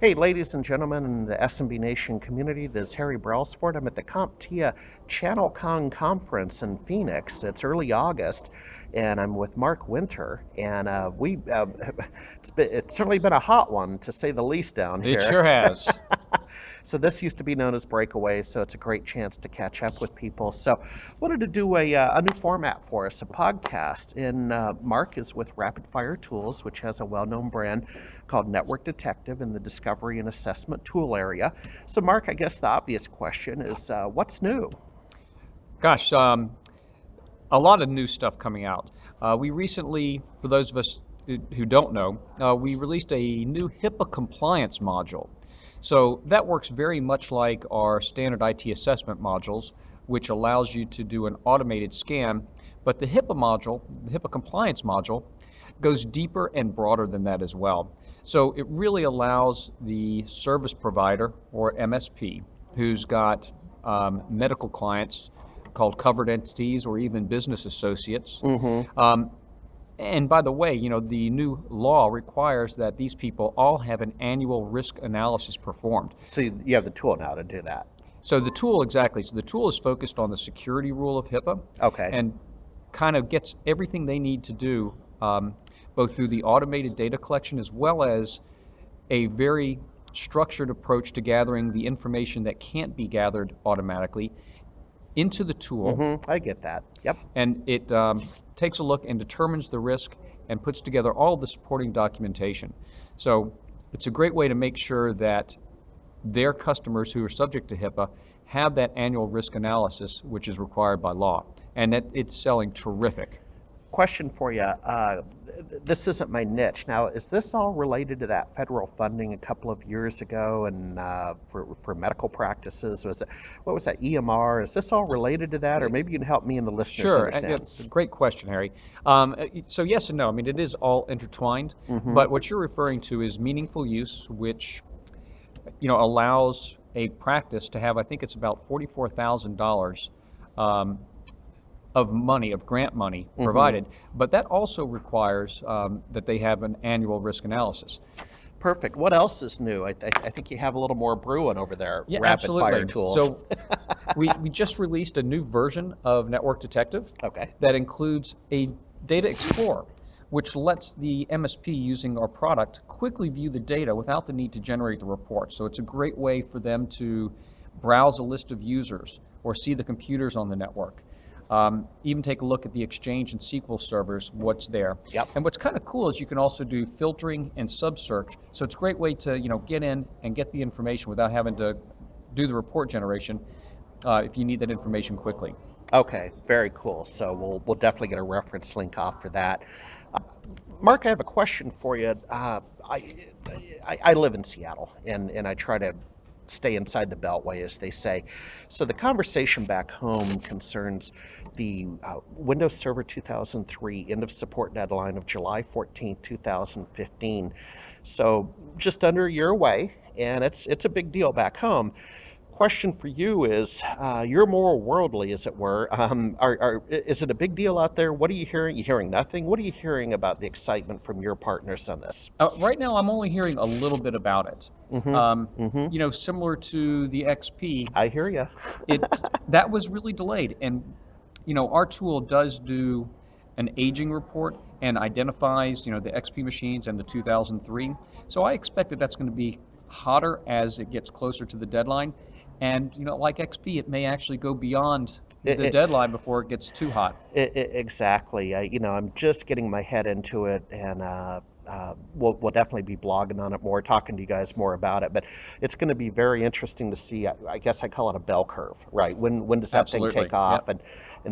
Hey, ladies and gentlemen in the SMB Nation community, this is Harry Brailsford. I'm at the CompTIA ChannelCon conference in Phoenix. It's early August, and I'm with Mark Winter. And it's certainly been a hot one, to say the least, down It here. sure has. So this used to be known as Breakaway, so it's a great chance to catch up with people. So wanted to do a new format for us, a podcast. And Mark is with RapidFire Tools, which has a well-known brand called Network Detective in the discovery and assessment tool area. So Mark, I guess the obvious question is, what's new? Gosh, a lot of new stuff coming out. We recently, for those of us who don't know, we released a new HIPAA compliance module. So that works very much like our standard IT assessment modules, which allows you to do an automated scan. But the HIPAA module, the HIPAA compliance module, goes deeper and broader than that as well. So it really allows the service provider, or MSP, who's got medical clients called covered entities or even business associates. And by the way, the new law requires that these people all have an annual risk analysis performed. So you have the tool now to do that. So the tool, exactly. So the tool is focused on the security rule of HIPAA. Okay. And kind of gets everything they need to do, both through the automated data collection as well as a very structured approach to gathering the information that can't be gathered automatically into the tool. I get that. Yep. And it takes a look and determines the risk and puts together all the supporting documentation. So it's a great way to make sure that their customers who are subject to HIPAA have that annual risk analysis, which is required by law, and that it's selling terrific. Question for you. This isn't my niche. Now, is this all related to that federal funding a couple of years ago and for medical practices? What was that, EMR? Is this all related to that, or maybe you can help me and the listeners understand? It's a great question, Harry. So yes and no. I mean, it is all intertwined, but what you're referring to is meaningful use, which allows a practice to have, I think it's about $44,000 of money, of grant money provided, but that also requires that they have an annual risk analysis. Perfect. What else is new? I think you have a little more brewing over there. Yeah, RapidFire Tools. So we just released a new version of Network Detective that includes a data explorer, which lets the MSP using our product quickly view the data without the need to generate the report. So it's a great way for them to browse a list of users or see the computers on the network. Even take a look at the Exchange and SQL servers, what's there. And what's kind of cool is you can also do filtering and sub-search. So it's a great way to get in and get the information without having to do the report generation if you need that information quickly. Okay, very cool. So we'll definitely get a reference link off for that. Mark, I have a question for you. I live in Seattle, and I try to stay inside the beltway, as they say. So the conversation back home concerns the Windows Server 2003 end of support deadline of July 14, 2015. So just under a year away, and it's a big deal back home. Question for you is, you're more worldly, as it were. Is it a big deal out there? What are you hearing? You hearing nothing? What are you hearing about the excitement from your partners on this? Right now, I'm only hearing a little bit about it. Similar to the XP. I hear you. That was really delayed, and our tool does do an aging report and identifies the XP machines and the 2003. So I expect that that's going to be hotter as it gets closer to the deadline. And like XP, it may actually go beyond the deadline before it gets too hot. Exactly. I'm just getting my head into it, and we'll definitely be blogging on it more, talking to you guys more about it. But it's going to be very interesting to see. I guess I call it a bell curve, right? When does that thing take off and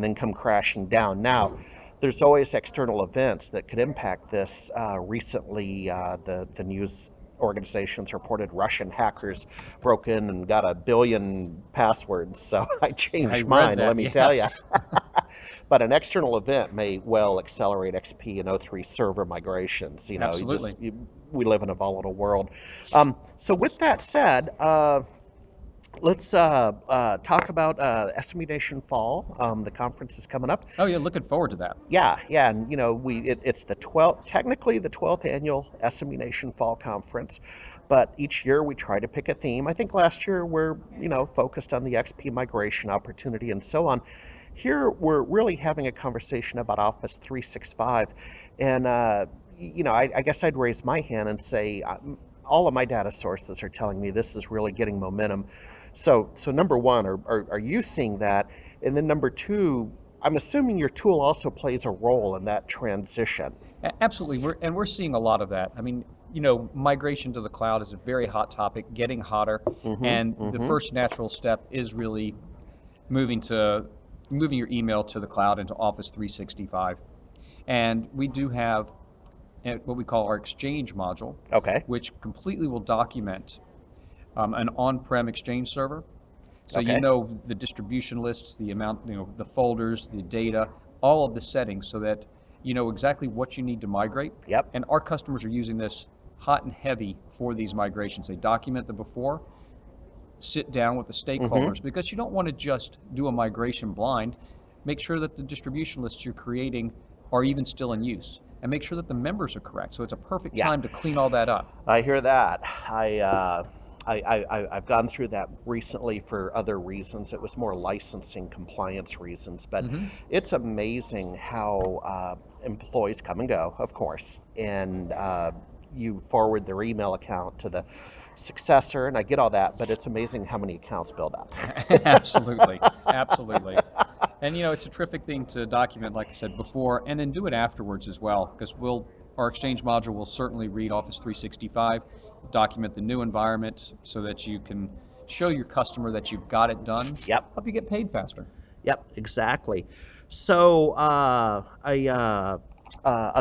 then come crashing down? Now, there's always external events that could impact this. Recently, the news organizations reported Russian hackers broke in and got 1 billion passwords. So I changed mine, let me tell you. But an external event may well accelerate XP and O3 server migrations. Absolutely. We live in a volatile world. So with that said, Let's talk about SME Nation Fall. The conference is coming up. Oh yeah, looking forward to that. Yeah, and it's the 12th, technically the 12th annual SME Nation Fall Conference, but each year we try to pick a theme. I think last year we're focused on the XP migration opportunity and so on. Here we're really having a conversation about Office 365, and I guess I'd raise my hand and say all of my data sources are telling me this is really getting momentum. So number one, are you seeing that? And then number two, I'm assuming your tool also plays a role in that transition. Absolutely, we're seeing a lot of that. I mean, migration to the cloud is a very hot topic, getting hotter, and the first natural step is really moving your email to the cloud into Office 365. And we do have what we call our Exchange module, Okay. which completely will document an on-prem Exchange server. So Okay. the distribution lists, the amount, the folders, the data, all of the settings, so that you know exactly what you need to migrate. Yep. And our customers are using this hot and heavy for these migrations. They document them before, sit down with the stakeholders, because you don't want to just do a migration blind. Make sure that the distribution lists you're creating are even still in use, and make sure that the members are correct. So it's a perfect Yeah. time to clean all that up. I hear that. I've gone through that recently for other reasons. It was more licensing compliance reasons, but it's amazing how employees come and go, of course, and you forward their email account to the successor, and I get all that, but it's amazing how many accounts build up. Absolutely, absolutely. And it's a terrific thing to document, like I said before, and then do it afterwards as well, because our Exchange module will certainly read Office 365, document the new environment so that you can show your customer that you've got it done. Yep. Help you get paid faster. Yep, exactly. So I'll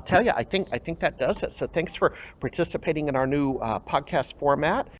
tell you, I think that does it. So thanks for participating in our new podcast format.